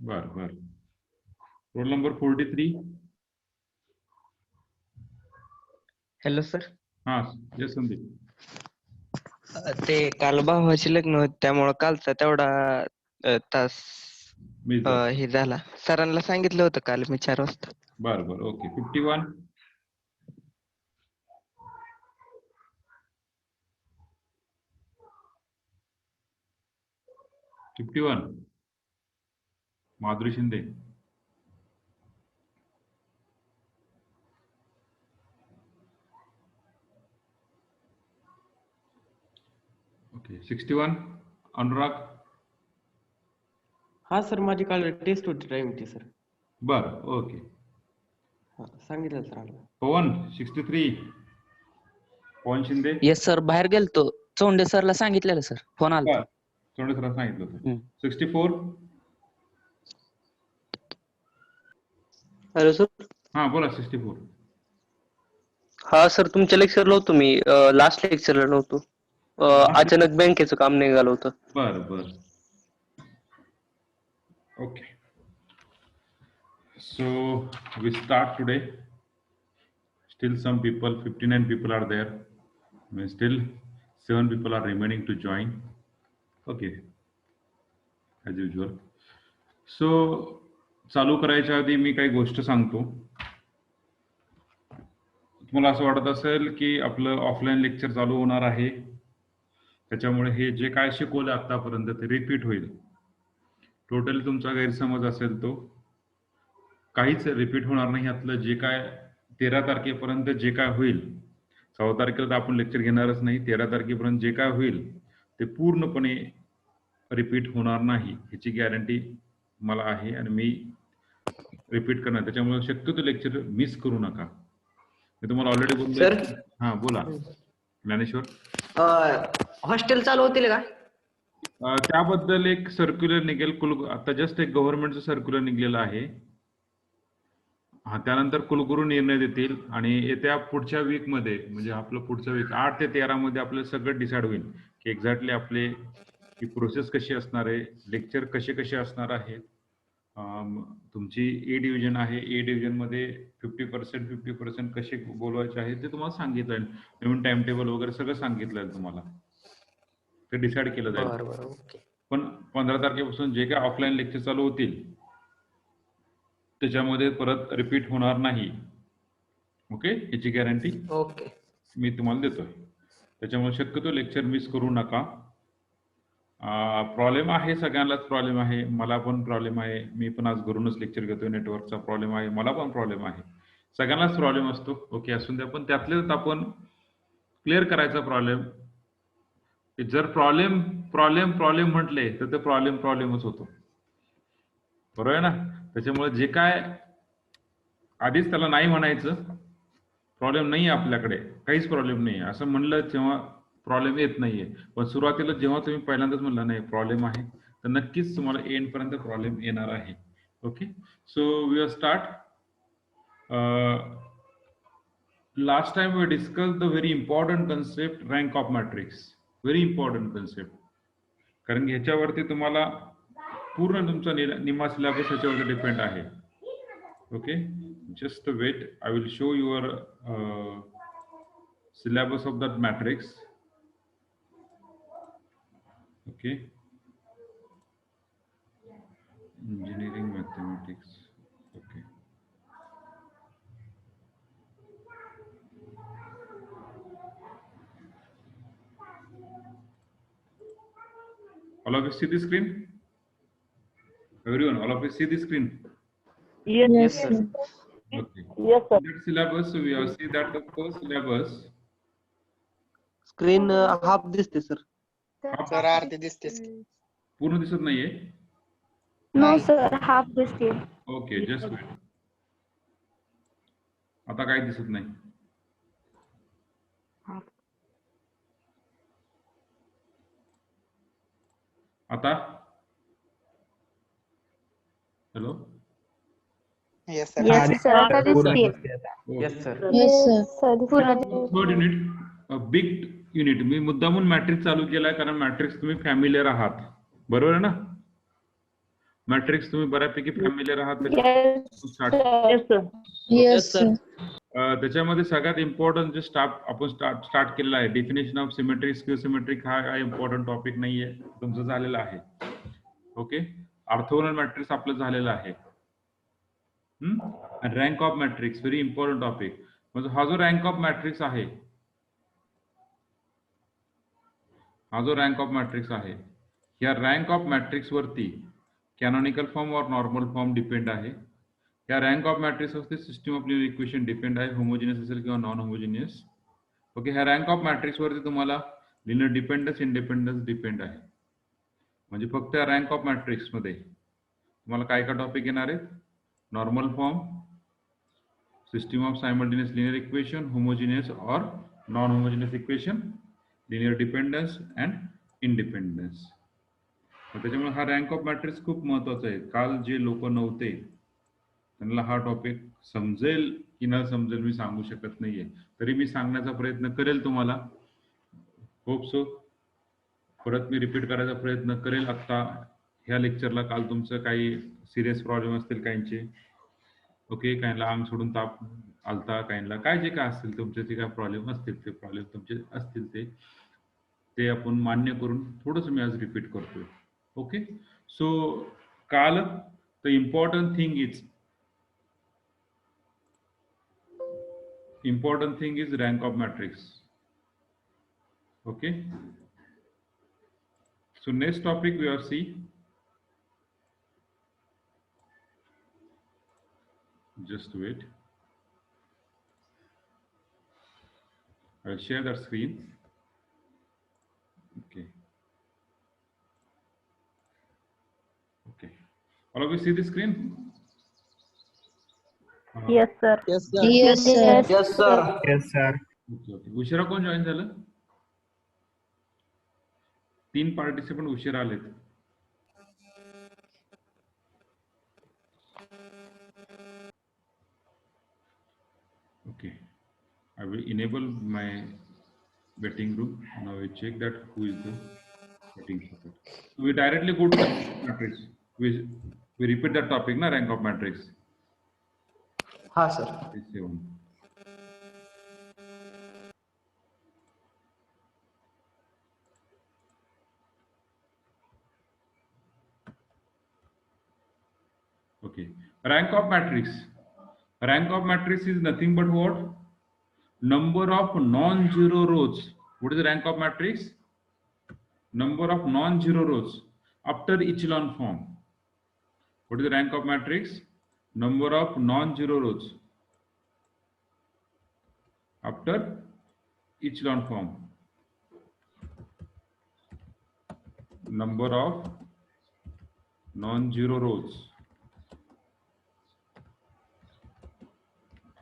बर बर. Roll number 43. Hello sir. हा यस संदीप. ते काल भावाचे लग्न होते त्यामुळं कालचा तेवढा तास मिस झाला. हे झाला. सरांना सांगितलं होतं काल मी 4 वाजता. बर बर ओके. 51. 51. माधुरी शिंदे. ओके. 61. अनुराग. हा सर, माझी काल टेस्ट होती ड्रायव्हिंगची सर. बर ओके. सांगितलं सर. पवन. 63. पवन शिंदे. येस सर, बाहेर गेलतो. चोंडे सरला सांगितलेलं सर, फोन आला. चोंडे सरांना सांगितलं होतं. 64. Hello sir. हा बोला. 64. हा सर, तुमच्या लेक्चरला होतो मी. लास्ट लेक्चरला नव्हतो. अचानक बँकेचं काम निघालं होतं. बर बर okay. So we start today. Still some people, 59 people are there. I mean, still 7 people are remaining to join. Okay, as usual. So चालू करायच्या आधी मी काही गोष्ट सांगतो. तुम्हाला असं वाटत असेल की आपलं ऑफलाईन लेक्चर चालू होणार आहे, त्याच्यामुळे हे जे काय शिकवलं आतापर्यंत ते रिपीट होईल. टोटली तुमचा गैरसमज असेल तो काहीच रिपीट होणार नाही. यातलं जे काय 13 तारखेपर्यंत जे काय होईल, 14 तारखेला तर आपण लेक्चर घेणारच नाही. 13 तारखेपर्यंत जे काय होईल ते पूर्णपणे रिपीट होणार नाही, ह्याची गॅरंटी मला आहे आणि मी रिपीट करणार. त्याच्यामुळे शक्यतो लेक्चर मिस करू नका. मी तुम्हाला ऑलरेडी बोललो. सर. हा बोला ज्ञानेश्वर. हॉस्टेल चालू होतील का? त्याबद्दल एक सर्क्युलर निघेल. आता जस्ट एक गव्हर्नमेंटचं सर्क्युलर निघलेलं आहे. हा त्यानंतर कुलगुरू निर्णय देतील आणि येत्या पुढच्या वीक मध्ये, म्हणजे आपलं पुढचं वीक 8 ते 13 मध्ये आपल्याला सगळं डिसाईड होईल की एक्झॅक्टली आपले ही प्रोसेस कशी असणार आहे, लेक्चर कसे कसे असणार आहेत. तुमची ए डिव्हिजन आहे, ए डिव्हिजन मध्ये 50% कसे बोलवायचे आहे ते तुम्हाला सांगितलं आहे. नवीन टाइम टेबल वगैरे सगळं सांगितलं आहे तुम्हाला, ते डिसाईड केलं जाईल. पण 15 तारखेपासून जे काय ऑफलाईन लेक्चर चालू होतील त्याच्यामध्ये परत रिपीट होणार नाही. ओके, याची गॅरंटी ओके मी तुम्हाला देतोय. त्याच्यामुळे शक्यतो लेक्चर मिस करू नका. प्रॉब्लेम आहे, सगळ्यांनाच प्रॉब्लेम आहे, मला पण प्रॉब्लेम आहे. मी पण आज घरूनच लेक्चर घेतोय. नेटवर्कचा प्रॉब्लेम आहे, मला पण प्रॉब्लेम आहे, सगळ्यांनाच प्रॉब्लेम असतो. ओके असून द्या, पण त्यातलेच आपण क्लिअर करायचा प्रॉब्लेम. जर प्रॉब्लेम प्रॉब्लेम प्रॉब्लेम म्हटले तर ते प्रॉब्लेमच होतो, बरोबर आहे ना. त्याच्यामुळे जे काय आधीच त्याला नाही म्हणायचं. प्रॉब्लेम नाही आपल्याकडे, काहीच प्रॉब्लेम नाही असं म्हणलं तेव्हा प्रॉब्लेम येत नाहीये. पण सुरुवातीला जेव्हा तुम्ही पहिल्यांदाच म्हणला नाही प्रॉब्लेम आहे, तर नक्कीच तुम्हाला एंड पर्यंत प्रॉब्लेम येणार आहे. Okay, so we are start. Last time we discuss the very important concept rank of matrix. Very important concept, कारण ह्याच्यावरती तुम्हाला पूर्ण तुमचा निम्मा सिलेबस ह्याच्यावरती डिपेंड आहे. Okay, just wait, I will show your syllabus of that matrix. Okay, engineering mathematics. Okay, all of you see the screen? Everyone, all of you see the screen? Yes, sir. Okay. Yes, sir. That syllabus, we have seen that the first syllabus. Screen half दिसते sir. Sir अर्धी दिसते. पूर्ण दिसत नाहीये. No, sir. Half दिसते. Okay, just wait. आता काय दिसत नाही. आता hello. Yes, sir. Yes, sir. आता दिसते. Yes sir. Yes, sir. पूर्ण थर्ड युनिट, बिग युनिट. मी मुद्दामून मॅट्रिक्स चालू केलाय कारण मॅट्रिक्स तुम्ही फॅमिलियर आहात, बरोबर आहे ना. मॅट्रिक्स तुम्ही बऱ्यापैकी फॅमिलियर आहात स्टार्ट Yes, sir. त्याच्यामध्ये सगळ्यात इम्पॉर्टंट जे आपण स्टार्ट केलेला आहे definition of symmetric skew symmetric हा काही इम्पॉर्टंट टॉपिक नाहीये तुमचं झालेलं आहे ओके ऑर्थोगोनल मॅट्रिक्स आपलं झालेलं आहे rank of matrix very important topic म्हणजे हा जो रँक ऑफ मॅट्रिक्स आहे या रँक ऑफ मॅट्रिक्स वरती कॅनॉनिकल फॉर्म और नॉर्मल फॉर्म डिपेंड आहे या रँक ऑफ मॅट्रिक्स वरती system of linear equation depend आहे होमोजिनियस असेल किंवा नॉन होमोजिनियस ओके ह्या रँक ऑफ मॅट्रिक्स वरती तुम्हाला लिनियर डिपेंडन्स इंडिपेंडन्स डिपेंड आहे म्हणजे फक्त या रँक ऑफ मॅट्रिक्स मध्ये तुम्हाला काय काय टॉपिक येणार आहेत normal form system of simultaneous linear equation homogeneous और non homogeneous equation linear dependence and independence त्याच्यामुळे हा रँक ऑफ मॅट्रिक्स खूप महत्वाचा आहे काल जे लोक नव्हते त्यांना हा टॉपिक समजेल की न समजेल मी सांगू शकत नाहीये तरी मी सांगण्याचा प्रयत्न करेल तुम्हाला होप सो परत मी रिपीट करायचा प्रयत्न करेल आता ह्या लेक्चरला काल तुमचं काही सिरियस प्रॉब्लेम असतील काहींचे ओके काहींना अंग सोडून ताप आलता काहींना काय जे काय असतील तुमचे जे काय प्रॉब्लेम असतील ते प्रॉब्लेम तुमचे असतील ते आपण मान्य करून थोडंसं मी आज रिपीट करतोय ओके सो काल the important thing is rank of matrix okay so next topic we are see just wait I'll share that screen okay all of you see the screen Yes, sir. Yes, sir. Yes, sir. Yes sir okay उशिरा कोण join झालं 3 participant उशिरा आलेत okay I will enable my waiting room now we check that who is the waiting support so we directly go to the matrix we repeat that topic na rank of matrix हा sir okay rank of matrix is nothing but what number of non-zero rows what is the rank of matrix number of non-zero rows after echelon form what is the rank of matrix number of non-zero rows after echelon form number of non-zero rows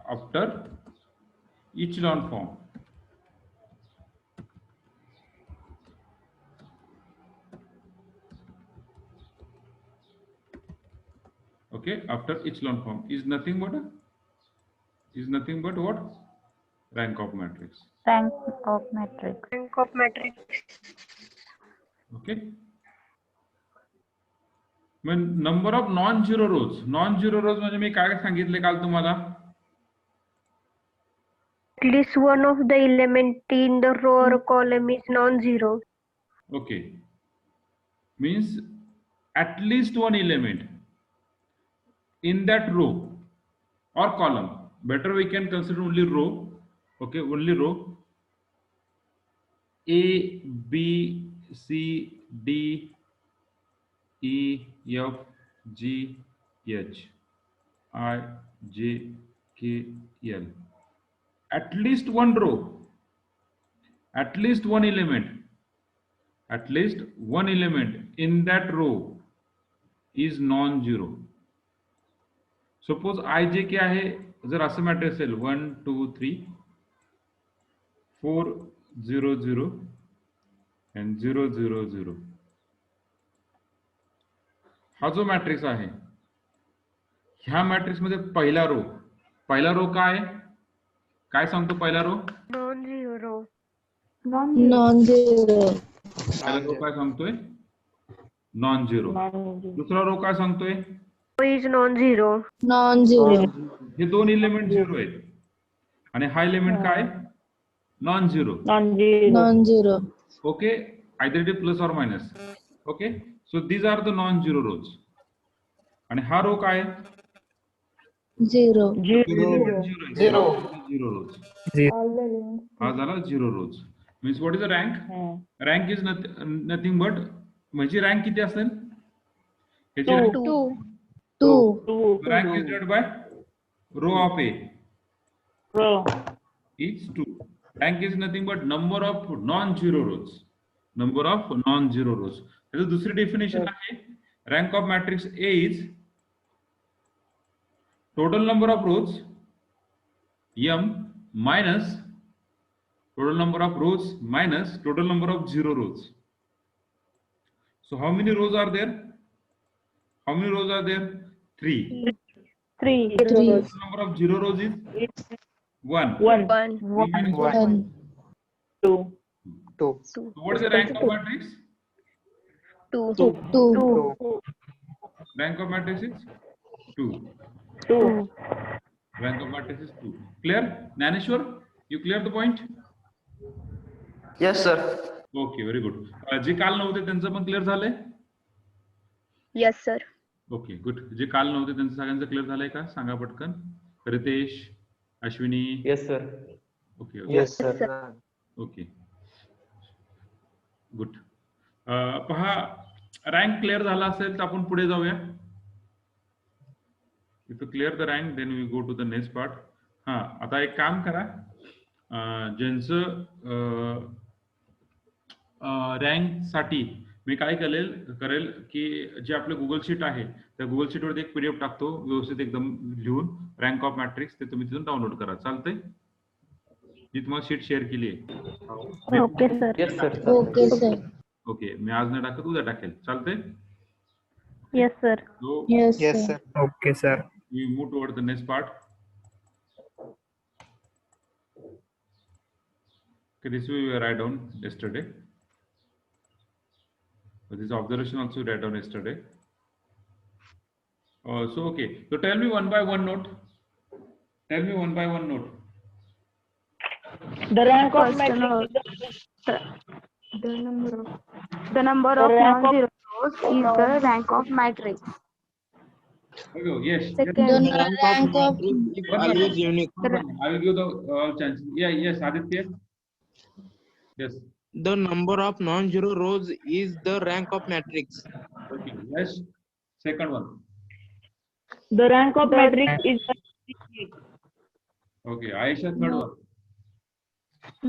after echelon form okay after echelon form is nothing but what rank of matrix Rank of matrix. okay when number of non-zero rows म्हणजे मी काय सांगितले काल तुम्हाला At least one of the element in the row or column is non-zero. okay means at least one element in that row or column better we can consider only row okay only row A B C D E F G H I J K L at least one row at least one element in that row is non-zero suppose ij क्या आहे जर असं matrix असेल 1 2 3 4 0 0 and 0 0 0 हा जो matrix आहे ह्या matrix मध्ये पहिला रो काय सांगतो पहिला रो Non-zero. पहिला रो काय सांगतोय नॉन झिरो. दुसरा रो काय सांगतोय? is non-zero. Non-zero. हे दोन एलिमेंट झिरो आहेत आणि हा एलिमेंट काय? Non zero. Non-zero. Okay, either it is plus or minus. Okay, so these are the non-zero rows. आणि हा रो काय? Zero. Zero rows. हा झाला zero rows. Means what is the rank? Rank is nothing but, म्हणजे rank किती असेल? Two. Rank is divided by row of A is 2. Rank is nothing but number of non-zero rows. Number of non-zero rows. त्याचं दुसरी definition आहे, rank of matrix A is total number of rows m minus total number of rows minus total number of zero rows. So how many rows are there? How many rows are there? 3. Three. Total number of zero rows is 1. One. 3 minus 1. One. Two. So what is the rank of matrix? Two. Two. Rank of matrix is 2. Rank of matrix is 2. Clear? Naneshwar, you clear the point? Yes, sir. Okay, very good. जे काल नव्हते त्यांचं पण clear झालंय? Yes, sir. Okay, good. जे काल नव्हते त्यांचं सगळ्यांचं क्लिअर झालंय का? सांगा पटकन. Ritesh, Ashwini. Yes sir. Okay. Yes, sir. Okay, good. पहा, रँक क्लिअर झाला असेल तर आपण पुढे जाऊया. If you clear the rank then we go to the next part. हा, आता एक काम करा, ज्यांचं रँक साठी मी काय करेल की जे आपलं गुगल शीट आहे त्या गुगल शीटवरती एक पीडीएफ टाकतो व्यवस्थित एकदम लिहून, रँक ऑफ मॅट्रिक्स, ते तुम्ही तिथून डाउनलोड करा. चालतंय? जी तुम्हाला शीट शेअर केली आहे. Okay, sir. Yes sir. Okay, sir. Okay, मी आज नाही टाकत, उद्या टाकेल. चालतंय? Yes, sir. So Yes, Yes, sir. sir. Okay, sir. we move toward the next part. Okay, this we write down yesterday. This observation also write down yesterday. So okay, so tell me one by one note. Tell me one by one note. The rank of First matrix note. The number of non-zero rows is the rank of matrix. Okay, yes. Second, The rank of Always unique. I will give the chance. Yeah, yes, Aditya. Yes. The number of non-zero rows is the rank of matrix. Okay. Yes. Second one. the rank of matrix is Okay. Aisha, third one.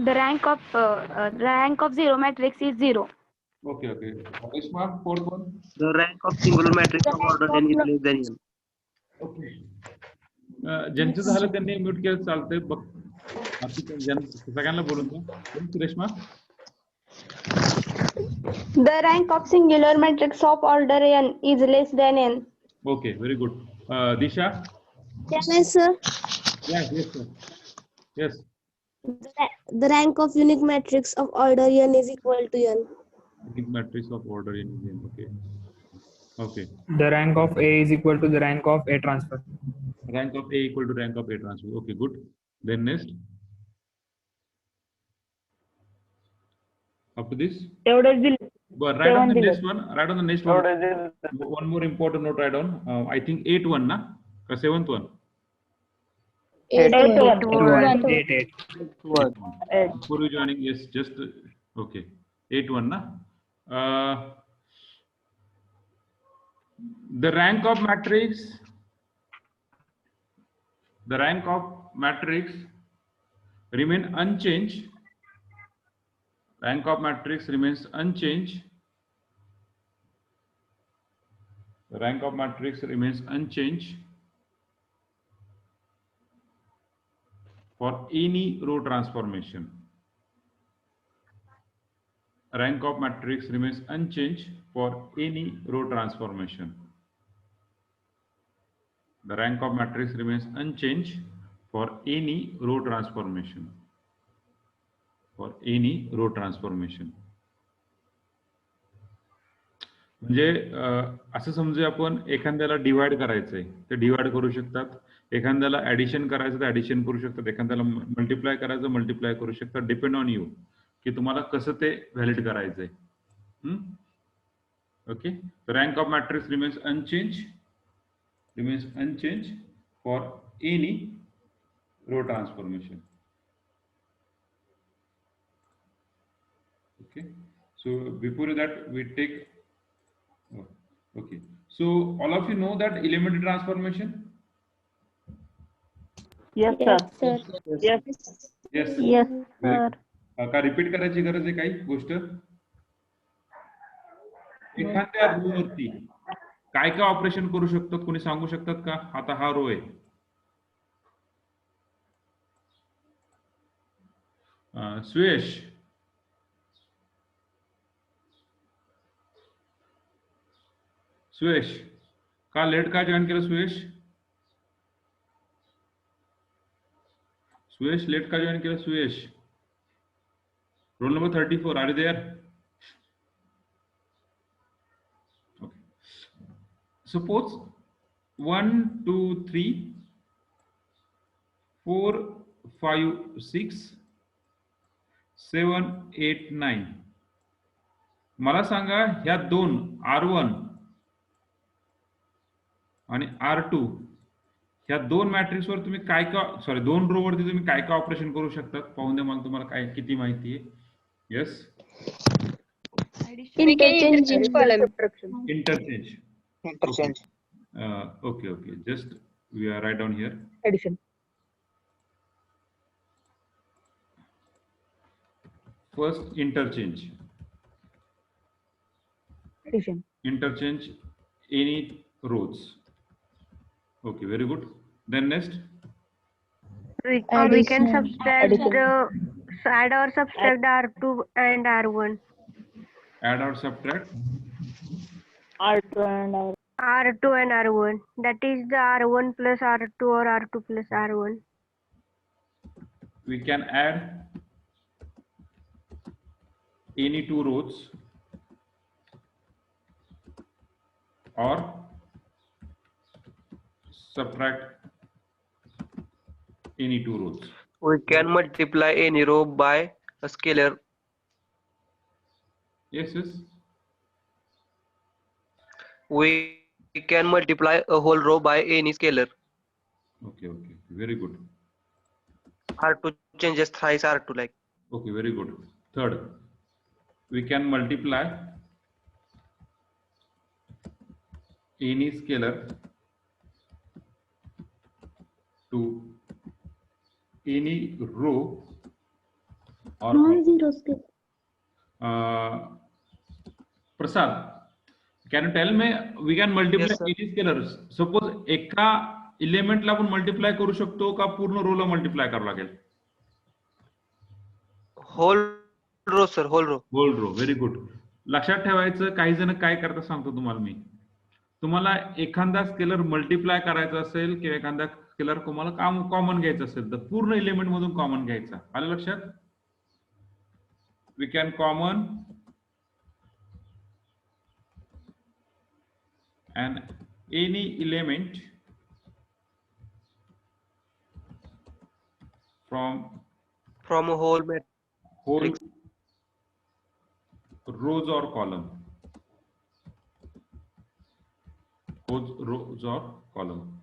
the rank of zero matrix is zero. Okay, okay. Aishma, fourth one. The rank of single matrix of order n is less than n. Okay. ज्यांचं झालं त्यांनी mute केलं चालतंय. बघ, सगळ्यांना बोलून द्या. Reshma. The rank of singular matrix of order n is less than n. Okay, very good. Disha. Yes, sir. Yes, yes, sir. Yes. The rank of unique matrix of order n is equal to n. Unique matrix of order in n. Okay. Okay. The rank of A is equal to the rank of A transpose. Rank of A equal to rank of A transpose. Okay, good. Then next. Up to this. एवढंच दिलं. But write on the Seven next one. Write on the next one. One more important note. Write down. I think 8th one, na? Or 7th one. Eight. Eight. Before you joining, yes, just okay. 8th one, na? The rank of matrix. The rank of matrix remain unchanged. Rank of matrix remains unchanged. The rank of matrix remains unchanged for any row transformation. Rank of matrix remains unchanged for any row transformation. The rank of matrix remains unchanged for any row transformation. For any row transformation. म्हणजे असं समजूया आपण एखाद्याला divide करायचंय ते divide करू शकतात, एखाद्याला ऍडिशन करायचं तर ऍडिशन करू शकतात, एखाद्याला मल्टिप्लाय करायचं मल्टिप्लाय करू शकतात. डिपेंड ऑन यू की तुम्हाला कसं ते व्हॅलिड करायचंय. Okay, rank of matrix remains unchange for any row transformation. Okay, so before that we take, okay, so all of you know that elementary transformation? Yes, sir. Yes. Yes. Yes. sir. का repeat करायची गरज आहे काही गोष्ट? एखाद्या row वरती काय काय ऑपरेशन करू शकतात कोणी सांगू शकतात का? आता हा रो आहे, सुयश का लेट का जॉईन केलं? सुयश लेट का जॉईन केलं? Suyash, roll number 34, are you there? Okay. Suppose 1, 2, 3, 4, 5, 6, 7, 8, 9. मला सांगा ह्या दोन R1 आणि R2 ह्या दोन मॅट्रिक्स वर तुम्ही काय काय, सॉरी दोन रो वरती तुम्ही काय काय ऑपरेशन करू शकतात? पाहून द्या मला, तुम्हाला काय किती माहिती आहे. Yes, interchange. Okay, just we are write down here. Addition. First, interchange any rows. Okay, very good. Then next, We can subtract add or subtract R2 and R1. add or subtract R2 and R2 and R1. That is the R1 plus R2 or R2 plus R1. we can add any two rows or subtract any two rows. We can multiply any row by a scalar. Yes. We can multiply a whole row by any scalar. Okay, very good. R2 changes thrice R2 like. Okay, very good. Third, we can multiply any scalar to any row or Non-zero scalar. Prasad, can you tell me we can multiply Yes, sir. any scalars? Suppose एका एलिमेंटला आपण multiply करू शकतो का पूर्ण रोला multiply करावं लागेल? Whole row sir, whole row. Whole row. Very good. लक्षात ठेवायचं, काही जण काय करतात सांगतो तुम्हाला मी. तुम्हाला एखादा स्केलर मल्टिप्लाय करायचा असेल किंवा एखादा स्केलर तुम्हाला कॉमन घ्यायचं असेल तर पूर्ण एलिमेंट मधून कॉमन घ्यायचा. आलं लक्षात? We can common and any element From a whole matrix. rows or column. Rows or column.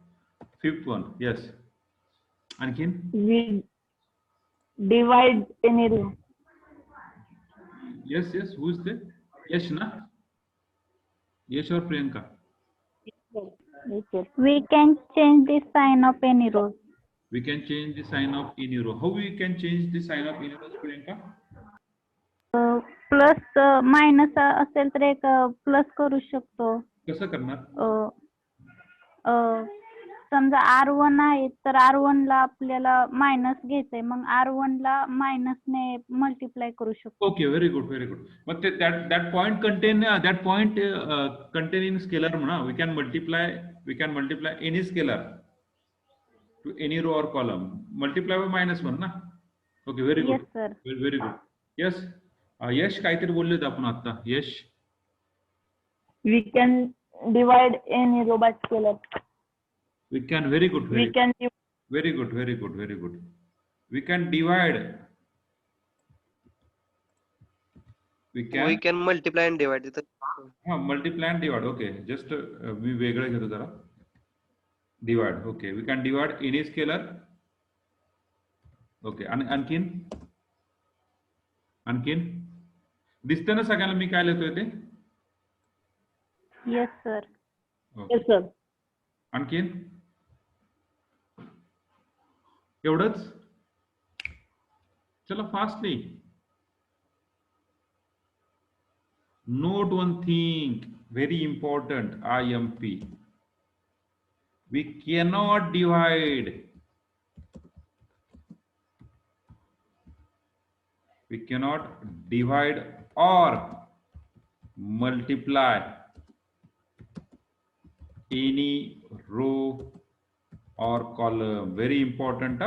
Fifth one, yes. आणखीन? we divide any row. Yes, who is there? Yesh na? Yesh or Priyanka? We can change the sign of any row. We can change the sign of any row. How we can change the sign of any row, Priyanka? Plus minus असेल तर एक plus करू शकतो. कसं करणार? समजा R1 आहे तर R1 ला आपल्याला मायनस घ्यायचंय, मग R1 ला मायनस ने मल्टिप्लाय करू शकतो. Okay, very good. But that point contain in scalar म्हणा. We can multiply any scalar to any row or column. Multiply by -1 ना. Okay, very good. Yes, sir. Very good. Yes. यश काहीतरी बोलले होते आपण आता. यश. We can divide any row by scalar. We can, very good, We can very good, very good, very good. We can divide. We can multiply and divide it. multiply and divide. Okay, just मी वेगळं घेतो जरा. Divide. Okay, we can divide any scalar. Okay, आणि आणखीन दिसतं ना सगळ्यांना मी काय लिहितोय ते? yes sir. Okay. sir. आणखीन एवढंच. चला fastly. Note one thing, very important, IMP. We cannot divide. We cannot divide or multiply any row or column. Very important.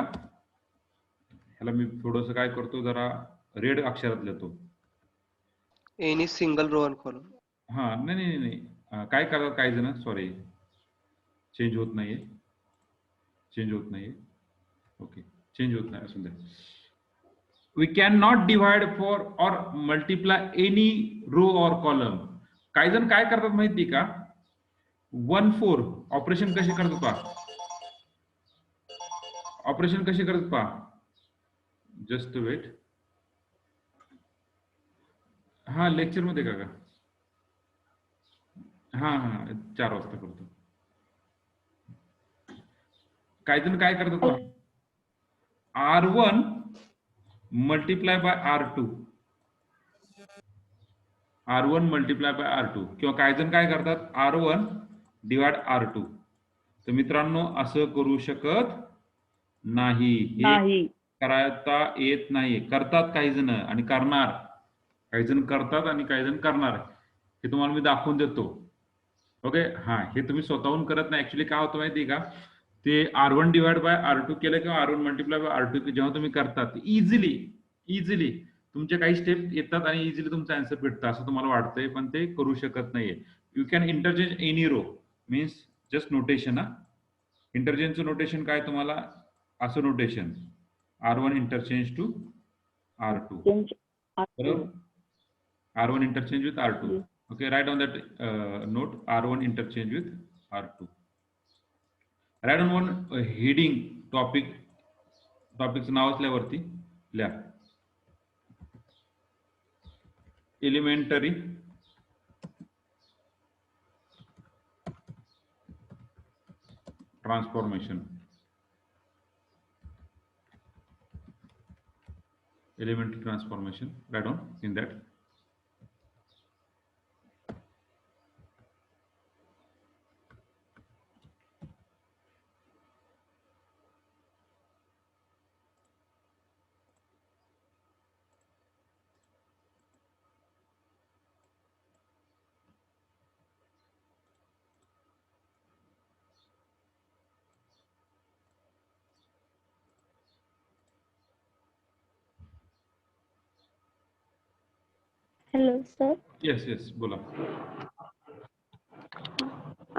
ह्याला मी थोडंसं काय करतो, जरा रेड अक्षरात लिहितो. Any single row and column. हा नाही काय करतात काही जण, सॉरी चेंज होत नाहीये. ओके, चेंज होत नाही, असू द्या. We can not divide for or multiply any row or column. काही जण काय करतात माहिती का, 1/4 ऑपरेशन कसे करतात पहा. ऑपरेशन कसे करतात पहा. Just weight. हा लेक्चर मध्ये का हा 4 वाजता करतो. काही जण काय करतात, R1 multiply by R2, R1 multiply by R2, किंवा काही जण काय करतात, R1 डिवाइड R2. तर मित्रांनो असं करू शकत नाही. हे करता येत नाही. करतात काही जण आणि करणार. काही जण करतात आणि काही जण करणार. हे तुम्हाला मी दाखवून देतो. ओके, हा हे तुम्ही स्वतःहून करत नाही. ऍक्च्युली काय होतं माहिती का, ते R1 डिवाइड बाय R2 केलं किंवा R1 मल्टिप्लाय बाय R2 जेव्हा तुम्ही करतात, इझिली तुमचे काही स्टेप येतात आणि इझिली तुमचा आन्सर भेटतं असं तुम्हाला वाटतंय, पण ते करू शकत नाहीये. You can interchange any row, means just notation. इंटरचेंजचं नोटेशन काय तुम्हाला, असं notation, R1 interchange to R2, बरोबर. R1 interchange with R2. Okay, write on that note, R1 interchange with R2. Write on one heading topic. Topicचं नाव असल्यावरती लिहा. Elementary transformation. Elementary transformation. Write on in that. Hello sir. Yes बोला.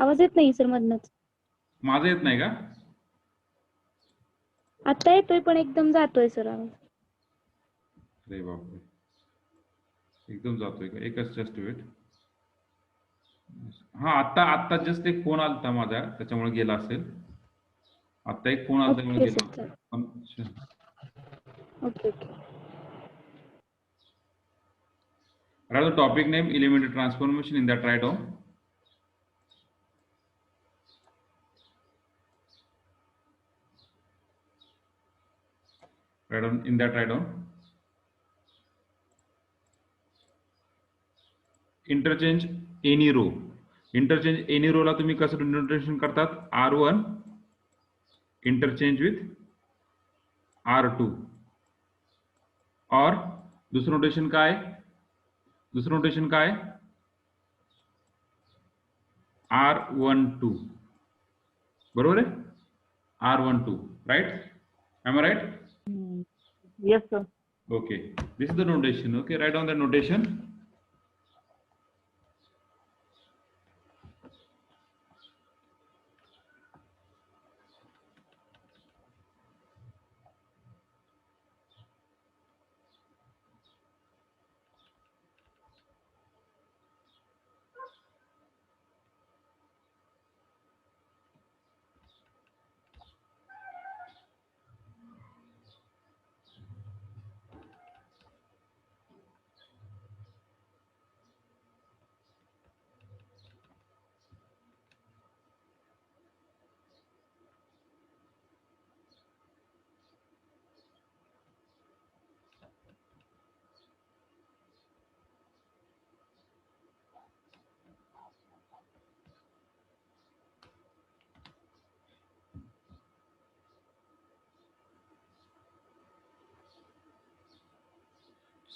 आवाज येत नाही sir मधनच. माझा येत नाही का? आता येतोय पण एकदम जातोय सर आवाज. अरे बापरे, एकदम जातोय का? एकच जस्ट वेट. हा आता जस्ट एक फोन आलता माझा, त्याच्यामुळे गेला असेल. आता एक फोन आलता त्यामुळे गेला. Okay. Write the topic name, elementary transformation, in that write down. Write down. Interchange any row. Interchange any row ला तुम्ही कसं नोटेशन करतात, R1 interchange with R2, और दुसरं नोटेशन काय, R12, बरोबर आहे. R12, right? Am I right? Yes sir. Okay, this is the notation. Okay, write down the notation.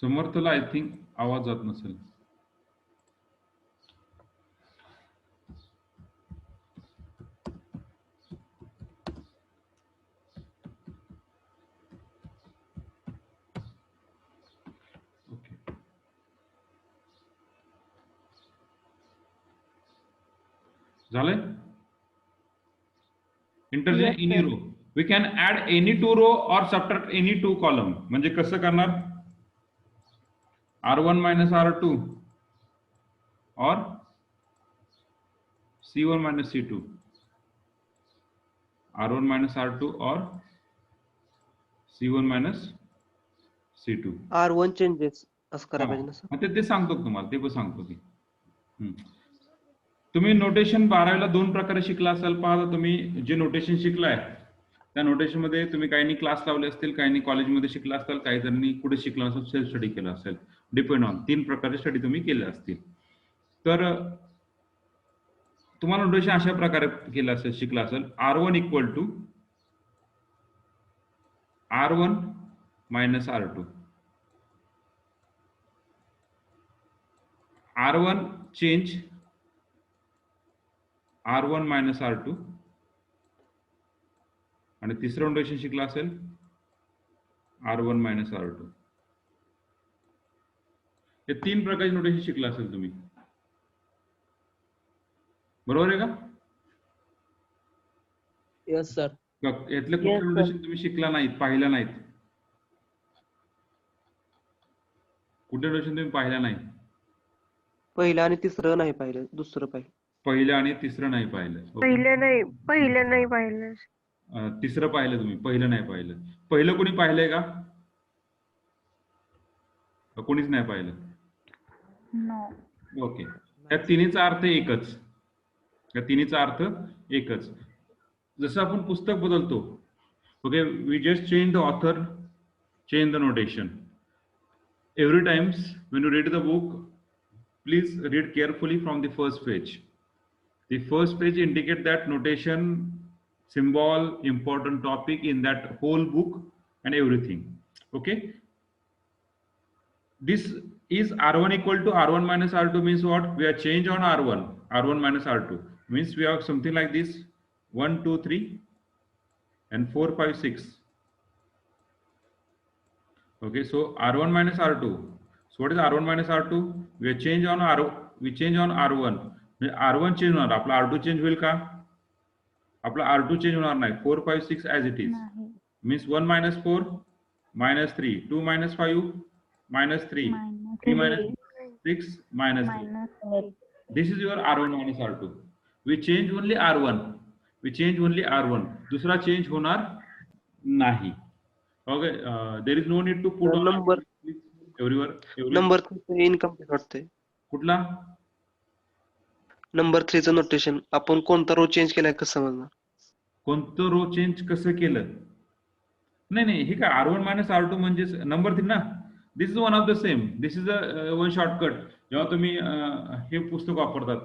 समर्थला आय थिंक आवाज जात नसेल. झालंय. Interchange Yes, any sir. Row. We can add any 2 row और subtract any 2 column. म्हणजे कसं करणार? R1 minus R2 or C1 minus C2. R1 minus R2 or C1 minus C2. R1 changes असं करायला पाहिजे ना सर. हा, ते सांगतो तुम्हाला, ते पण सांगतो की. तुम्ही नोटेशन 12वीला 2 प्रकारे शिकला असाल. पहा, तुम्ही जे नोटेशन शिकलाय त्या नोटेशन मध्ये तुम्ही काही क्लास लावले असतील, काही कॉलेजमध्ये शिकला असाल, काही जणांनी कुठे शिकला असेल, सेल्फ स्टडी केला असेल. डिपेंड ऑन 3 प्रकारचे स्टडी तुम्ही केले असतील. तर तुम्हाला नोटेशन अशा प्रकारे केलं असेल, शिकला असेल. R1 equal to R1 minus R2. R1 change R1 minus R2. आणि तिसरं नोटेशन शिकला असेल R1 मायनस R2. हे 3 प्रकारचे नोटेशन शिकला असेल तुम्ही. बरोबर आहे का? Yes, sir. यातले कुठले नोटेशन तुम्ही शिकला नाहीत, पाहिला नाहीत? कुठले नोटेशन तुम्ही पाहिला नाही? पहिलं आणि तिसरं नाही पाहिलं, दुसरं पाहिलं. पहिलं आणि तिसरं नाही पाहिलं. पहिलं नाही पाहिलं. तिसरं पाहिलं तुम्ही, पहिलं नाही पाहिलं. पहिलं कोणी पाहिलंय का? कोणीच नाही पाहिलं. No. ओके. त्या तिन्हीचा अर्थ एकच. या तिन्हीचा अर्थ एकच. जसं आपण पुस्तक बदलतो, okay, we just change the author, change the notation. Every times when you read the book, please read carefully from the first page. The first page indicate that notation, symbol, important topic in that whole book and everything. Okay. This is R1 equal to R1 minus R2 means what? We are change on R1. R1 minus R2 means we have something like this: 1, 2, 3, and 4, 5, 6. Okay, so R1 minus R2. So what is R1 minus R2? We change on R1. R1 change होणार, आपला R2 change होईल का? आपला R2 change होणार नाही. 4, 5, 6 as it is. Means 1 minus 4 minus 3, 2 minus 5 minus 3, 3 minus 6 minus 3. This is your R1 minus R2. We change only R1. We change only R1. दूसरा change होणार नाही. Okay, there is no need to put on number. everywhere. Number 3 incomplete वाटतंय. कुठला? Number 3 चं notation आपण कोणता row change केलाय कसं समजणार? कोणतं रो चेंज कसं केलं? नाही, हे काय R1 मायनस R2 म्हणजे नंबर 3 ना. This is one of the same. This is a one shortcut. जेव्हा तुम्ही हे पुस्तक वापरतात,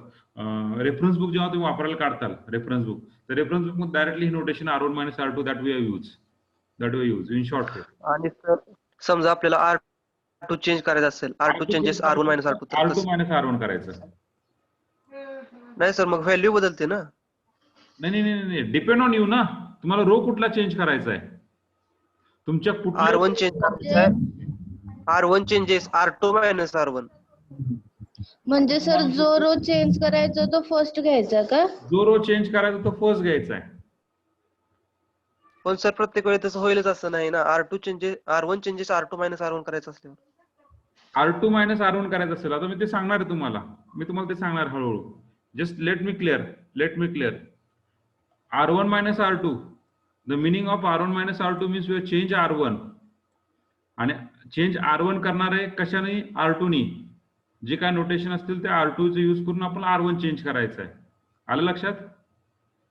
रेफरन्स बुक जेव्हा तुम्ही वापरायला काढताल, रेफरन्स बुक, तर रेफरन्स बुक मध्ये डायरेक्टली हे notation R1 minus R2 that we use in shortcut. आणि सर समजा आपल्याला R2 चेंज करायचं असेल, R2 changes R1 minus R2, R2 minus R1 करायचं. नाही सर, मग व्हॅल्यू बदलते ना. नाही, डिपेंड ऑन यू ना. तुम्हाला रो कुठला चेंज करायचा आहे? तुमच्या कुठल्या R1 चेंज करायचं आहे, R1 changes R2 minus R1. म्हणजे सर जो रो चेंज करायचा तो फर्स्ट घ्यायचा का? जो रो चेंज करायचा तो फर्स्ट घ्यायचा आहे. पण सर प्रत्येक वेळी तसं होईलच असं नाही ना. R1 changes R2 minus R1 करायचं असल्यावर R2 मायनस R1 करायचं असेल, आता मी ते सांगणार आहे तुम्हाला. मी तुम्हाला ते सांगणार हळूहळू. Just let me clear. R1 minus R2. The meaning of R1 minus R2 means we change R1. आणि चेंज R1 करणार आहे कशाने? R2 नी. जे काय नोटेशन असतील ते R2 चे यूज करून आपण R1 चेंज करायचं आहे. आलं लक्षात?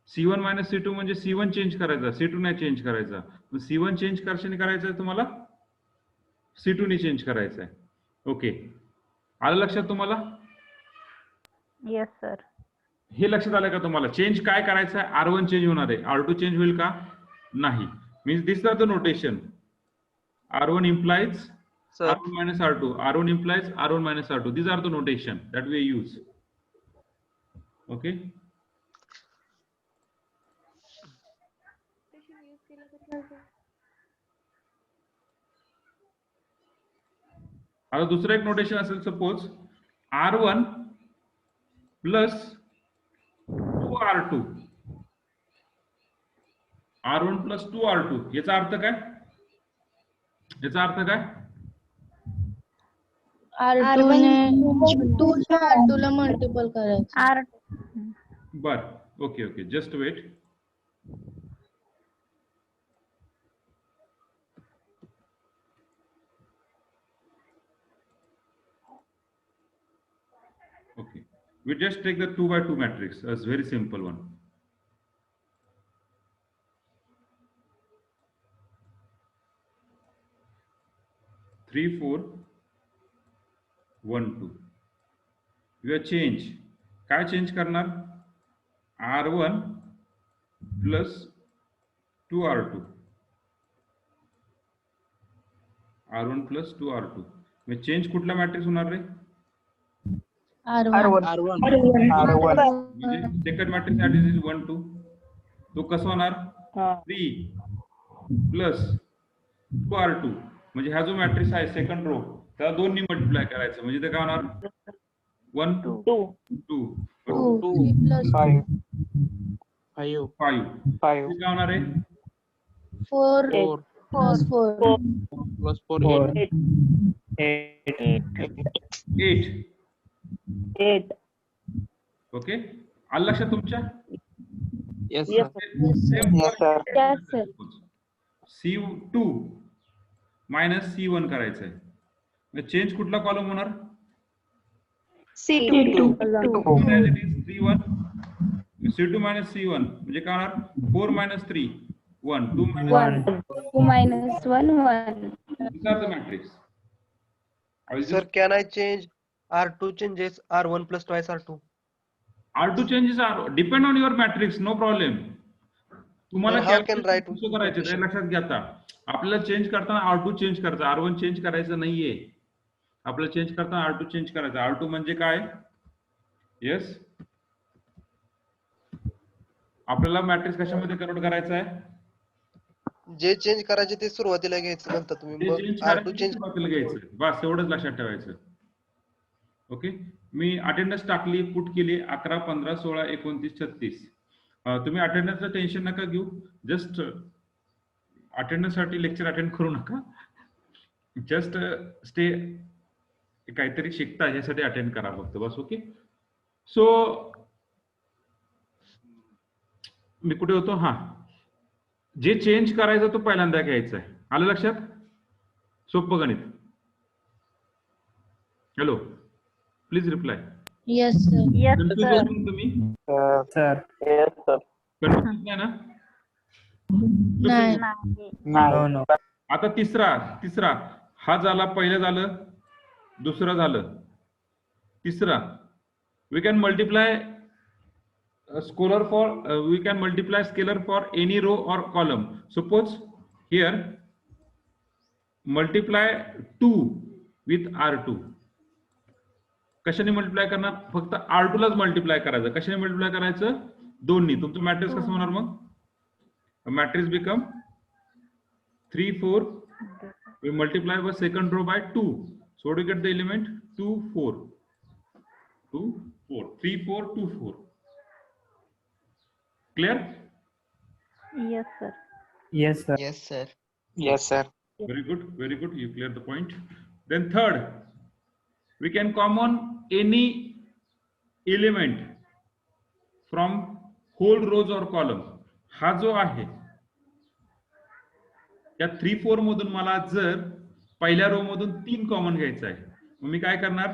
C1 minus C2 म्हणजे C1 चेंज करायचा, C2 नाही चेंज करायचा. C1 चेंज कशाने करायचं आहे तुम्हाला? C2 नी चेंज करायचं आहे. ओके, आलं लक्षात तुम्हाला? Yes sir. हे लक्षात आलं का तुम्हाला? चेंज काय करायचं आहे? R1 चेंज होणार आहे. R2 चेंज होईल का? नाही. Means this are the notation. R1 implies Sir. R1 minus R2. R1 implies R1 minus R2. These are the notation that we use. Okay. आता दुसरं एक नोटेशन असेल suppose R1 plus 2R2. R1 plus 2R2 याचा अर्थ काय? याचा अर्थ काय? R2 ला मल्टिपल करायचं. आर बर, okay okay, just wait. Okay, we just take the 2 by 2 matrix as very simple one. Three, 4, 1, 2. You change. काय चेंज करणार? R1 plus 2R2. R1 plus 2R2. मग चेंज कुठला मॅट्रिक्स होणार रे? म्हणजे सेकंड मॅट्रिक्स इज 1, 2. तो कसं होणार? 3 प्लस 2R2. म्हणजे हा जो मॅट्रिक्स आहे सेकंड रो त्याला 2 नी मल्टिप्लाय करायचं म्हणजे ते काय होणार? 1 2 5 5 काय होणार आहे? 4 plus 4. plus 4 8. ओके, आलं लक्षात तुमच्या? yes sir. C2 minus C1 करायचं आहे. चेंज कुठला कॉलम होणार? C2. 3 1. C2 मायनस C1 म्हणजे काय होणार? 4 minus 3 1 2 minus 2 minus 1 1. These are the matrix. I will Sir, just can I change R2 changes R1 plus twice R2? R2 changes are depend on your matrix, no problem. तुम्हाला Then how can write कसं करायचं ते लक्षात घ्या. आता आपल्याला change करताना R2 change करायचं, R1 चेंज करायचं नाहीये. आपल्याला चेंज करताना R2 चेंज करायचं. R2 म्हणजे काय? येस, आपल्याला मॅट्रिक्स कशामध्ये कन्वर्ट करायचं आहे? जे चेंज करायचे ते सुरुवातीला घ्यायचं म्हणता तुम्ही. ते मग चेंज R2 करायचं चेंज सुरुवातीला घ्यायचं. बस एवढंच लक्षात ठेवायचं. ओके, मी अटेंडन्स टाकली, पुट केली 11 15 16 29 36. तुम्ही अटेंडन्सचं टेन्शन नका घेऊ. जस्ट अटेंडन्स साठी लेक्चर अटेंड करू नका. जस्ट स्टे, काहीतरी शिकता यासाठी अटेंड करा फक्त बस. ओके, सो मी कुठे होतो? हा, जे चेंज करायचं तो पहिल्यांदा घ्यायचा आहे. आलं लक्षात? सोपं गणित. Hello, please reply. Yes sir. Yes confuse sir. होतो तुम्ही? Sir. Yes, sir. कन्फ्युज नाही ना? No, no. आता तिसरा हा झाला, पहिलं झालं, दुसरं झालं, तिसरा. We can multiply scalar for any row or column. Suppose here multiply 2 with R2. कशाने मल्टिप्लाय करणार? फक्त R2 लाच मल्टिप्लाय करायचं. कशाने मल्टिप्लाय करायचं? 2 नी. तुमचं मॅट्रिक्स कसं होणार मग? Matrix become 3 4. We multiply by second row by 2. So what do you get the element? 2 4 2 4 3 4 2 4. Clear? Yes sir. Yes, sir. Yes sir. Yes, sir. Very good, very good. You cleared the point. Then third, we can common any element from whole rows or column. हा जो आहे या 3 4 मधून मला जर पहिल्या row मधून 3 common घ्यायचा आहे, मग मी काय करणार?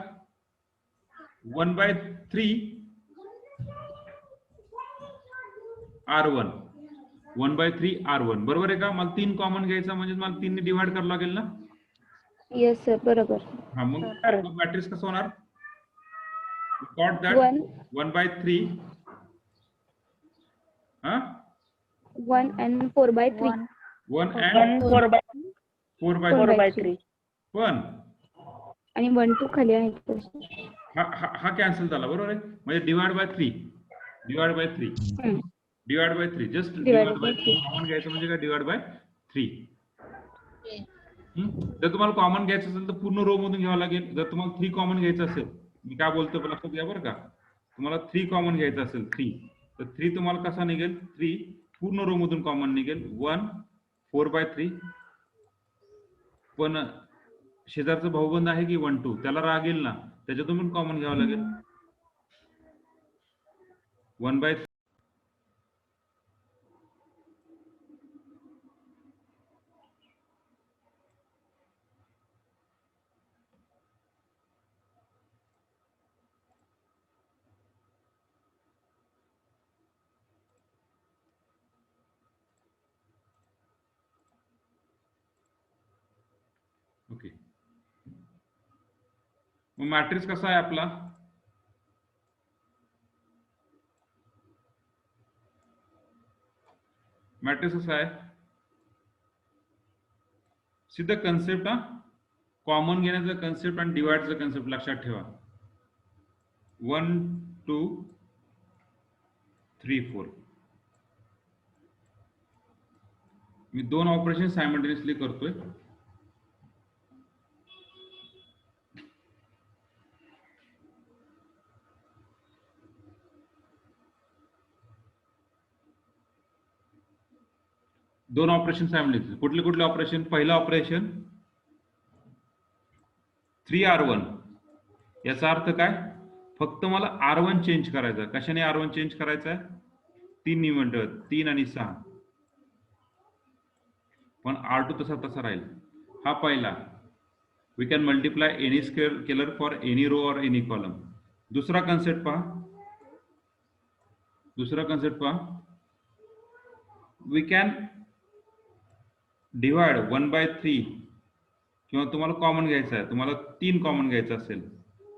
1/3 R1 1/3 R1. बरोबर आहे का? मला 3 कॉमन घ्यायचा म्हणजे मला 3 ने डिवाइड करावं लागेल ना? Yes sir. बरोबर. हा, मग मॅट्रिक्स कसं होणार? गॉट दॅट 1/3 हा 1 and 4/3. 1 and 4/3. पण आणि 1 2 खाली आहेत तसे. हा कॅन्सल झाला बरोबर आहे. म्हणजे divide by 3 divide by 3 hmm. Divide by 3 just Divide divide by by 3. Common घ्यायचं म्हणजे काय डिवाइड बाय 3. जर तुम्हाला कॉमन घ्यायचं असेल तर पूर्ण रो मधून घ्यावं लागेल. जर तुम्हाला 3 कॉमन घ्यायचं असेल, मी काय बोलतो पण लक्षात घ्या बरं का, तुम्हाला 3 कॉमन घ्यायचं असेल 3, तर 3 तुम्हाला कसा निघेल, 3 पूर्ण रो मधून कॉमन निघेल 1 4/3. पण शेजारचा भाऊबंद आहे की 1 2 त्याला रागेल ना, त्याच्यातून पण कॉमन घ्यावं लागेल 1/3. ओके, मग मॅट्रिक्स कसा आहे आपला, मॅट्रिक्स कसा आहे, सिद्ध कन्सेप्ट, कॉमन घेण्याचा कन्सेप्ट आणि डिवाइडचा कन्सेप्ट लक्षात ठेवा. 1 2 3 4 मी 2 ऑपरेशन सायमल्टेनियसली करतोय. दोन ऑपरेशन सायमल्टेनियसली. कुठले कुठले ऑपरेशन, पहिलं ऑपरेशन 3R1. याचा अर्थ काय, फक्त मला R1 चेंज करायचा. कशाने R1 चेंज करायचा आहे, 3 निवडलं, 3 आणि 6, पण R2 तसा राहील. हा पहिला, we can multiply any scalar for any row or any column. दुसरा कन्सेप्ट पहा, वी कॅन डिवाइड 1/3, किंवा तुम्हाला कॉमन घ्यायचा आहे, तुम्हाला 3 कॉमन घ्यायचं असेल,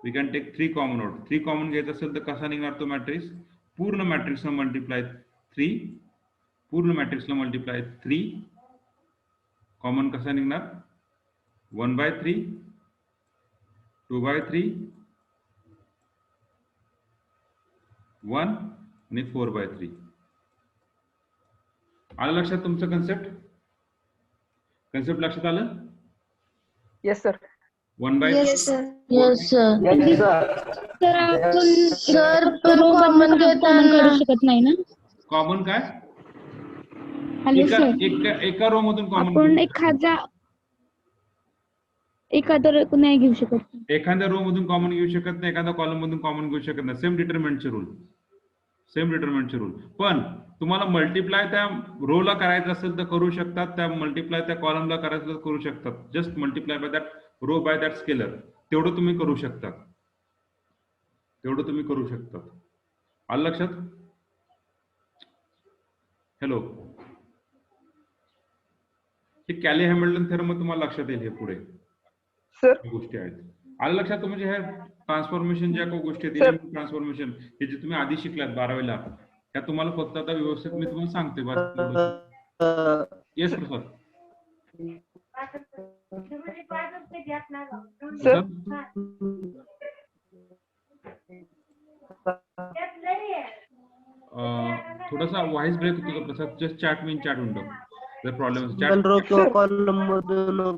we can take 3 common out. 3 common घ्यायचं असेल तर कसा निघणार तो मॅट्रिक्स, पूर्ण मॅट्रिक्सला मल्टिप्लाय 3, पूर्ण मॅट्रिक्सला मल्टिप्लाय 3. कॉमन कसा निघणार, 1/3, 2/3, 1 आणि 4/3. आलं लक्षात तुमचं कन्सेप्ट लक्षात आलं. Yes sir. 1/3 Yes, sir. Yes, sir. तर आपण सर कॉमन काढू शकत नाही ना. कॉमन काय, हॅलो सर, एका रो मधून आपण कॉमन, एखादा नाही घेऊ शकत. एखाद्या रो मधून कॉमन घेऊ शकत नाही, एखाद्या कॉलम मधून कॉमन घेऊ शकत नाही. सेम डिटरमिनंटचे रूल. पण तुम्हाला मल्टिप्लाय त्या रोला करायचं असेल तर करू शकतात, त्या मल्टिप्लाय त्या कॉलमला करायचं तर करू शकतात. Just multiply by that row by that scalar, तेवढं तुम्ही करू शकतात. आलं लक्षात. हॅलो, हे कॅले हॅमिल्टन थेरम तुम्हाला लक्षात येईल. हे पुढे गोष्टी आहेत. आलं लक्षात. म्हणजे हे ट्रान्सफॉर्मेशन ज्या काही गोष्टी आहेत, ट्रान्सफॉर्मेशन हे जे तुम्ही आधी शिकलात 12वीला, त्या तुम्हाला फक्त आता व्यवस्थित मी तुम्हाला सांगते. येस प्रसाद. थोडासा व्हॉइस ब्रेक होतो प्रसाद. जस्ट चॅट विंडो जर प्रॉब्लेम सिंगल रो किंवा कॉलम मधून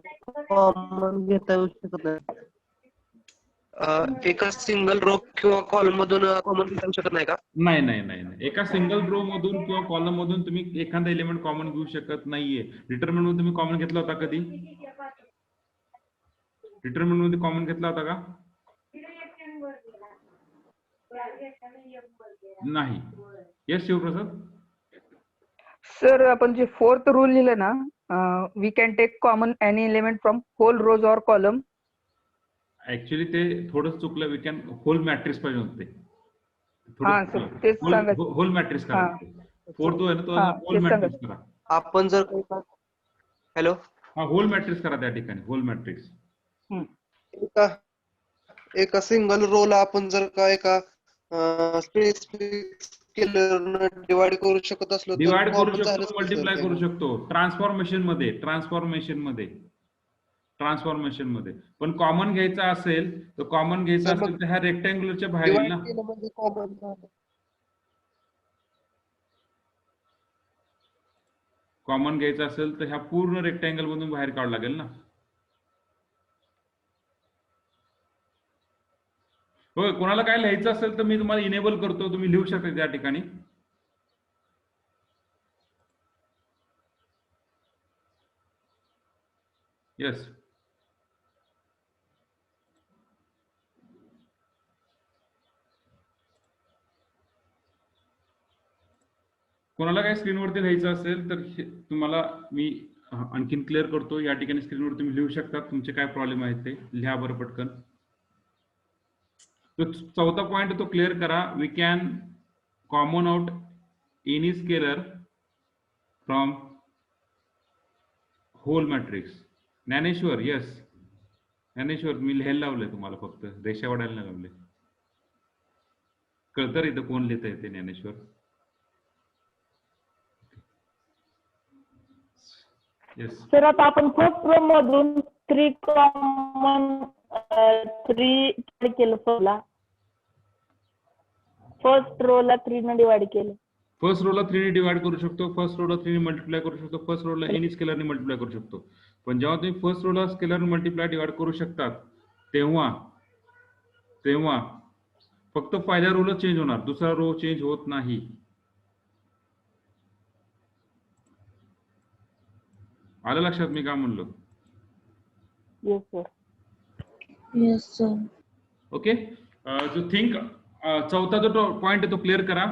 कॉमन घेता येऊ शकत नाही. एका सिंगल रो किंवा कॉलम मधून कॉमन घेता येऊ शकत नाही का? नाही. एका सिंगल रो मधून किंवा कॉलम मधून तुम्ही एखादा एलिमेंट कॉमन घेऊ शकत नाहीये. डिटरमिनंट मध्ये तुम्ही कॉमन घेतला होता कधी? डिटरमिनंट मध्ये कॉमन घेतला होता का? नाही. येस शिवप्रसाद. सर, आपण जे 4th रूल लिहिलं ना, we can take common any element from whole rows और कॉलम. ऍक्च्युली ते थोडं चुकलं. वी कॅन होल मॅट्रिक्स पाहिजे होते. हा सर, तेच सांगायचं. होल मॅट्रिक्स करा. 4th आहे ना तो, होल मॅट्रिक्स करा. आपण जर हॅलो, हा होल मॅट्रिक्स करा त्या ठिकाणी. Hole matrix. एका सिंगल रोला आपण जर का एका स्पेसिफिक स्केलर डिवाइड करू शकत असलो, डिवाइड करू शकतो, मल्टिप्लाय करू शकतो. ट्रान्सफॉर्मेशन मध्ये ट्रान्सफॉर्मेशन मध्ये. पण कॉमन घ्यायचा असेल तर कॉमन घ्यायचा सर, मग असेल तर ह्या रेक्टँग्युलरच्या बाहेर येईल डिवाइड ना. केलं म्हणजे कॉमन झालं. कॉमन घ्यायचा असेल तर ह्या पूर्ण रेक्टँगल मधून बाहेर काढावं लागेल ना. होय, कोणाला काय लिहायचं असेल तर मी तुम्हाला इनेबल करतो, तुम्ही लिहू शकता त्या ठिकाणी. येस. कोणाला काय स्क्रीनवरती लिहायचं असेल तर तुम्हाला मी आणखीन क्लिअर करतो. या ठिकाणी स्क्रीनवर तुम्ही लिहू शकता तुमचे काय प्रॉब्लेम आहेत ते लिहा बरं पटकन. तो चौथा पॉइंट तो क्लिअर करा. We can common out any scalar from whole matrix. Dnyaneshwar, yes Dnyaneshwar, मी लिहायला लावलंय तुम्हाला, फक्त रेषा वाढायला लावले. कळतं इथं कोण लिहित आहे ते ज्ञानेश्वर. येस. सर आता आपण फर्स्ट रो मधून 3 कॉमन 3 केलं पहिला. फर्स्ट रो ला 3 ने डिवाइड केलं. फर्स्ट रोला 3 ने डिवाइड करू शकतो, फर्स्ट रोला 3 ने मल्टिप्लाय करू शकतो, फर्स्ट रोला एनी स्केलरने मल्टिप्लाय करू शकतो. पण जेव्हा तुम्ही फर्स्ट रोला स्केलर मल्टिप्लाय डिवाइड करू शकतात तेव्हा फक्त पहिल्या रोला चेंज होणार, दुसरा रो चेंज होत नाही. आलं लक्षात मी काय म्हणलो? Yes sir. Yes, sir. Okay. जो थिंक चौथा जो पॉइंट आहे तो क्लिअर करा.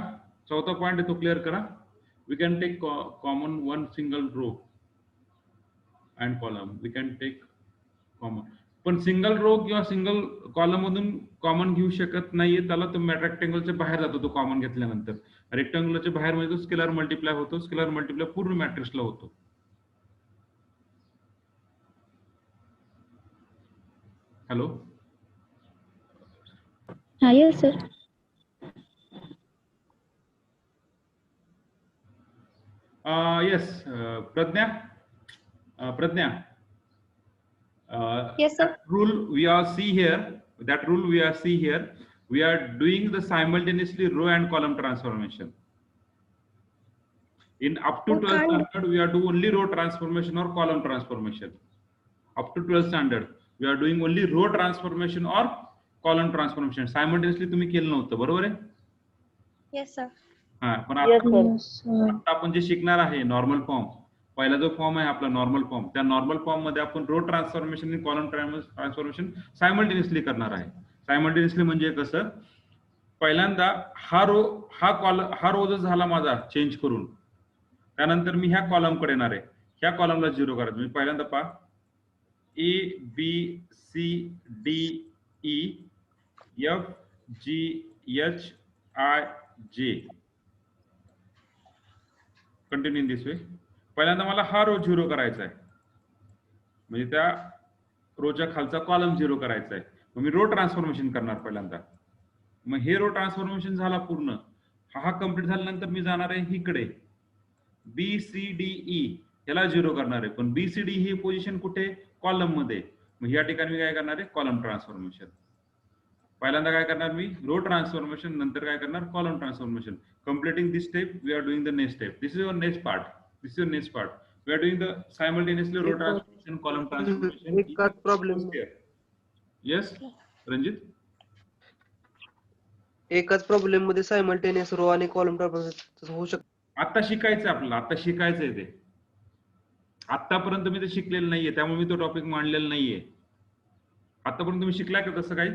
चौथा पॉइंट आहे तो क्लिअर करा. We can take common one single row and column. We can take common, पण सिंगल रो किंवा सिंगल कॉलम मधून कॉमन घेऊ शकत नाहीये. त्याला तो रेक्टँगलच्या बाहेर जातो तो कॉमन घेतल्यानंतर. रेक्टँगलच्या बाहेर म्हणजे तो स्केलर मल्टिप्लाय होतो. स्केलर मल्टिप्लाय पूर्ण मॅट्रिक्सला होतो. Hello. Yes, sir. Yes, Pradnya. Yes, sir. That rule we are see here. We are doing the simultaneously row and column transformation. In up to 12th standard, we are doing only row transformation or column transformation. Up to 12th standard, we are doing only row transformation or column transformation. Simultaneously तुम्ही केलं नव्हतं, बरोबर आहे? Yes, sir. हा, पण Yes, sir. आता आपण जे शिकणार आहे नॉर्मल फॉर्म, पहिला जो फॉर्म आहे आपला नॉर्मल फॉर्म, त्या नॉर्मल फॉर्म मध्ये आपण रो ट्रान्सफॉर्मेशन आणि कॉलम ट्रान्सफॉर्मेशन सायमल्टेनियसली करणार आहे. सायमल्टेनियसली म्हणजे कसं, पहिल्यांदा हा रो जर झाला माझा चेंज करून, त्यानंतर मी ह्या कॉलम कडे येणार आहे. ह्या कॉलमला 0 करायचं. मी पहिल्यांदा पहा A B C D E F G H I J. Continue in this way. पहिल्यांदा मला हा रो 0 करायचा आहे, म्हणजे त्या रोच्या खालचा कॉलम 0 करायचा आहे. मग मी रो ट्रान्सफॉर्मेशन करणार पहिल्यांदा. मग हे रो ट्रान्सफॉर्मेशन झाला पूर्ण, हा कंप्लीट झाल्यानंतर मी जाणार आहे इकडे BCDE, याला 0 करणार आहे. पण BCD ही पोझिशन कुठे? कॉलम मध्ये. मग या ठिकाणी मी काय करणार आहे? Column transformation. पहिल्यांदा काय करणार मी? रो ट्रान्सफॉर्मेशन, नंतर काय करणार? Column transformation. Completing this step, we are doing the next step. This is your next part. We are doing the simultaneously row transformation, column transformation. एकाच प्रॉब्लेम Yes, Ranjit. एकाच problem मध्ये simultaneous row आणि column transformation होऊ शकतं. आता शिकायचं आपल्याला, आता शिकायचंय ते. आतापर्यंत मी ते शिकलेलं नाहीये, त्यामुळे मी तो टॉपिक मांडलेला नाहीये. आतापर्यंत तुम्ही शिकलाय का तसं काही?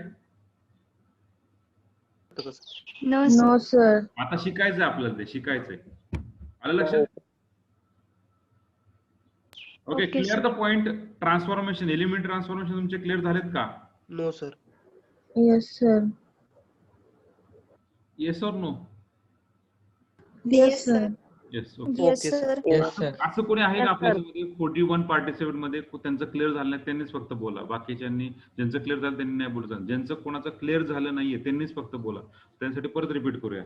No, sir. आता शिकायचंय आपल्याला, ते शिकायचंय. आलं लक्षात? Okay, clear the point. Transformation, element transformation तुमचे क्लिअर झालेत का? No sir. Yes, sir. Yes और no? Yes, sir. Yes. Yes, sir. Yes sir. असं कोणी आहे का आपल्यामध्ये 41 पार्टिसिपेंट मध्ये त्यांचं क्लिअर झालं नाही त्यांनीच फक्त बोला. बाकीच्यांनी ज्यांचं क्लिअर झालं त्यांनी नाही बोलत. ज्यांचं कोणाचं क्लिअर झालं नाहीये त्यांनीच फक्त बोला. त्यांसाठी परत रिपीट करूया.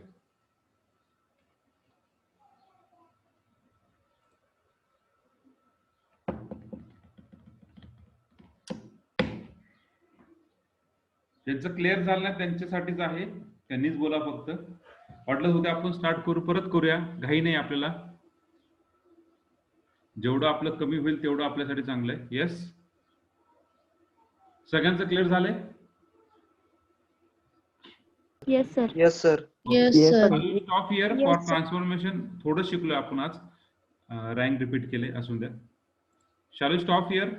ज्यांचं क्लिअर झालं नाही त्यांच्यासाठीच आहे, त्यांनीच बोला फक्त. वाटलं होतं आपण स्टार्ट करू, परत करूया, घाई नाही आपल्याला. जेवढं आपलं कमी होईल तेवढं आपल्यासाठी चांगलं आहे. येस, सगळ्यांचं क्लिअर झालंय? Yes sir. Yes sir. Of year Yes, for sir. Transformation थोडं शिकलोय आपण आज. रँक रिपीट केले, असून द्या. Shall we stop here?